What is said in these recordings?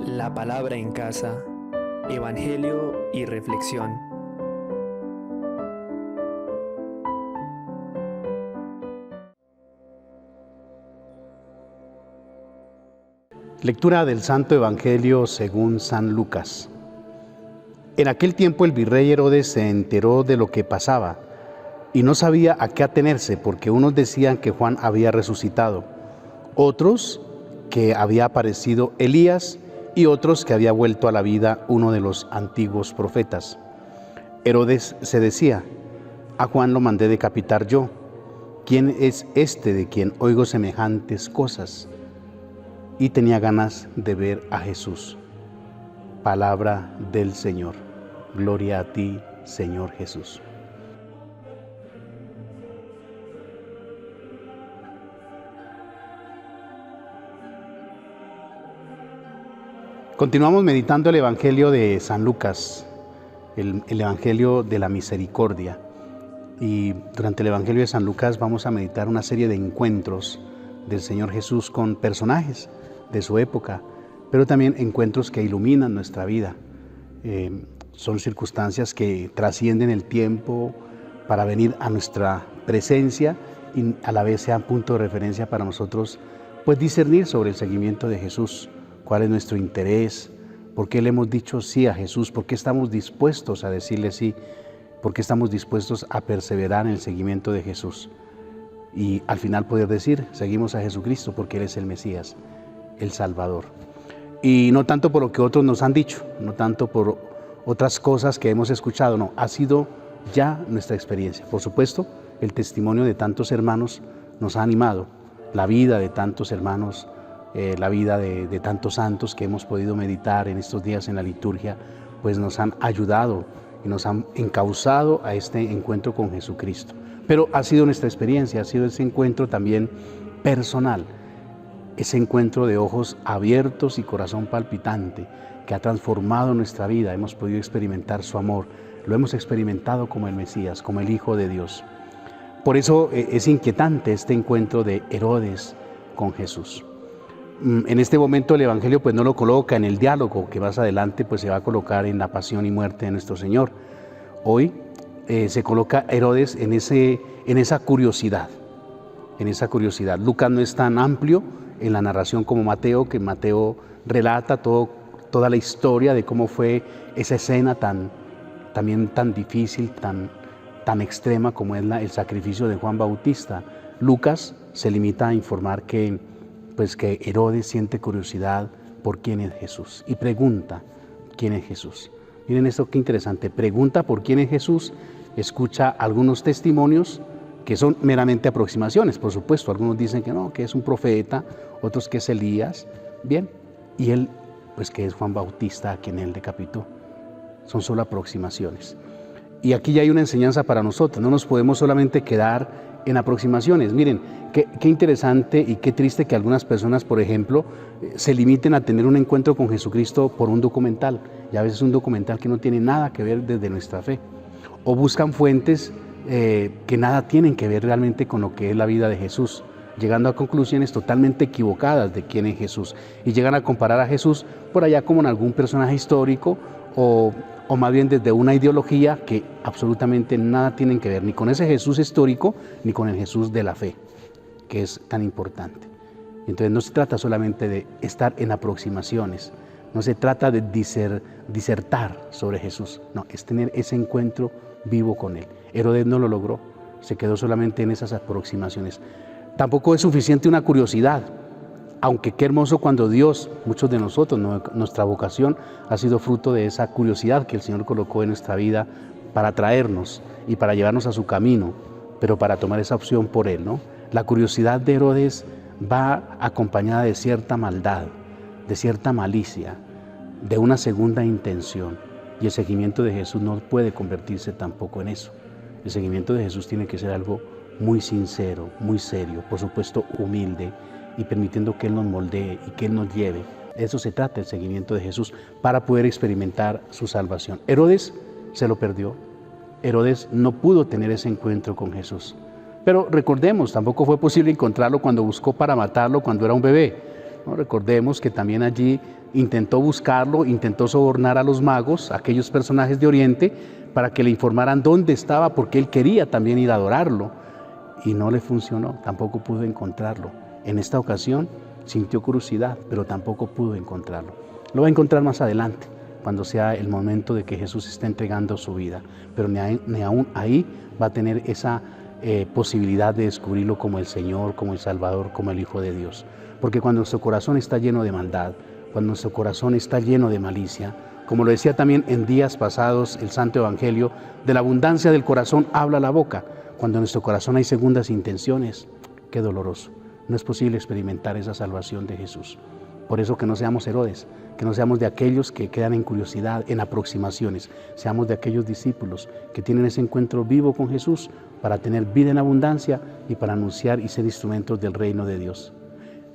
La palabra en casa, Evangelio y reflexión. Lectura del Santo Evangelio según San Lucas. En aquel tiempo el virrey Herodes se enteró de lo que pasaba y no sabía a qué atenerse, porque unos decían que Juan había resucitado, otros que había aparecido Elías y otros que había vuelto a la vida uno de los antiguos profetas. Herodes se decía: a Juan lo mandé decapitar yo. ¿Quién es este de quien oigo semejantes cosas? Y tenía ganas de ver a Jesús. Palabra del Señor. Gloria a ti, Señor Jesús. Continuamos meditando el Evangelio de San Lucas, el Evangelio de la Misericordia. Y durante el Evangelio de San Lucas vamos a meditar una serie de encuentros del Señor Jesús con personajes de su época, pero también encuentros que iluminan nuestra vida. Son circunstancias que trascienden el tiempo para venir a nuestra presencia y a la vez sean punto de referencia para nosotros, pues discernir sobre el seguimiento de Jesús. ¿Cuál es nuestro interés? ¿Por qué le hemos dicho sí a Jesús? ¿Por qué estamos dispuestos a decirle sí? ¿Por qué estamos dispuestos a perseverar en el seguimiento de Jesús? Y al final poder decir, seguimos a Jesucristo porque Él es el Mesías, el Salvador. Y no tanto por lo que otros nos han dicho, no tanto por otras cosas que hemos escuchado, no, ha sido ya nuestra experiencia. Por supuesto, el testimonio de tantos hermanos nos ha animado, la vida de tantos hermanos, la vida de tantos santos que hemos podido meditar en estos días en la liturgia, pues nos han ayudado y nos han encauzado a este encuentro con Jesucristo. Pero ha sido nuestra experiencia, ha sido ese encuentro también personal, ese encuentro de ojos abiertos y corazón palpitante que ha transformado nuestra vida. Hemos podido experimentar su amor, lo hemos experimentado como el Mesías, como el Hijo de Dios. Por eso es inquietante este encuentro de Herodes con Jesús. En este momento el Evangelio pues no lo coloca en el diálogo que más adelante pues se va a colocar en la pasión y muerte de nuestro Señor. Hoy se coloca Herodes en esa curiosidad, Lucas no es tan amplio en la narración como Mateo, que Mateo relata toda la historia de cómo fue esa escena también tan difícil, tan extrema como es el sacrificio de Juan Bautista. Lucas se limita a informar que Herodes siente curiosidad por quién es Jesús y pregunta quién es Jesús. Miren esto qué interesante, pregunta por quién es Jesús, escucha algunos testimonios que son meramente aproximaciones, por supuesto. Algunos dicen que no, que es un profeta, otros que es Elías, bien, y él, pues que es Juan Bautista, a quien él decapitó. Son solo aproximaciones. Y aquí ya hay una enseñanza para nosotros, no nos podemos solamente quedar en aproximaciones. Miren, qué interesante y qué triste que algunas personas, por ejemplo, se limiten a tener un encuentro con Jesucristo por un documental, y a veces un documental que no tiene nada que ver desde nuestra fe, o buscan fuentes que nada tienen que ver realmente con lo que es la vida de Jesús, llegando a conclusiones totalmente equivocadas de quién es Jesús, y llegan a comparar a Jesús por allá como en algún personaje histórico o más bien desde una ideología que absolutamente nada tienen que ver ni con ese Jesús histórico ni con el Jesús de la fe, que es tan importante. Entonces no se trata solamente de estar en aproximaciones, no se trata de disertar sobre Jesús, no, es tener ese encuentro vivo con Él. Herodes no lo logró, se quedó solamente en esas aproximaciones. Tampoco es suficiente una curiosidad, aunque qué hermoso cuando Dios, muchos de nosotros, nuestra vocación ha sido fruto de esa curiosidad que el Señor colocó en nuestra vida para traernos y para llevarnos a su camino, pero para tomar esa opción por Él, ¿no? La curiosidad de Herodes va acompañada de cierta maldad, de cierta malicia, de una segunda intención, y el seguimiento de Jesús no puede convertirse tampoco en eso. El seguimiento de Jesús tiene que ser algo muy sincero, muy serio, por supuesto humilde, y permitiendo que Él nos moldee y que Él nos lleve. De eso se trata el seguimiento de Jesús, para poder experimentar su salvación. Herodes se lo perdió. Herodes no pudo tener ese encuentro con Jesús. Pero recordemos, tampoco fue posible encontrarlo cuando buscó para matarlo cuando era un bebé. ¿no? Recordemos que también allí intentó buscarlo, intentó sobornar a los magos, aquellos personajes de Oriente, para que le informaran dónde estaba, porque él quería también ir a adorarlo. Y no le funcionó, tampoco pudo encontrarlo. En esta ocasión sintió curiosidad, pero tampoco pudo encontrarlo. Lo va a encontrar más adelante, cuando sea el momento de que Jesús esté entregando su vida. Pero ni aún ahí va a tener esa posibilidad de descubrirlo como el Señor, como el Salvador, como el Hijo de Dios. Porque cuando nuestro corazón está lleno de maldad, cuando nuestro corazón está lleno de malicia, como lo decía también en días pasados el Santo Evangelio, de la abundancia del corazón habla la boca. Cuando en nuestro corazón hay segundas intenciones, qué doloroso. No es posible experimentar esa salvación de Jesús. Por eso que no seamos Herodes, que no seamos de aquellos que quedan en curiosidad, en aproximaciones. Seamos de aquellos discípulos que tienen ese encuentro vivo con Jesús para tener vida en abundancia y para anunciar y ser instrumentos del reino de Dios.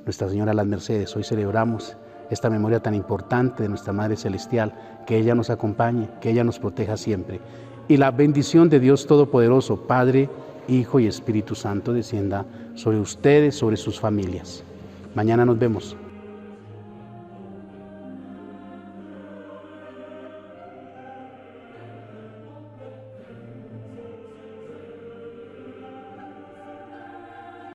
Nuestra Señora de las Mercedes, hoy celebramos esta memoria tan importante de nuestra Madre Celestial, que ella nos acompañe, que ella nos proteja siempre. Y la bendición de Dios Todopoderoso, Padre, Hijo y Espíritu Santo, descienda sobre ustedes, sobre sus familias. Mañana nos vemos.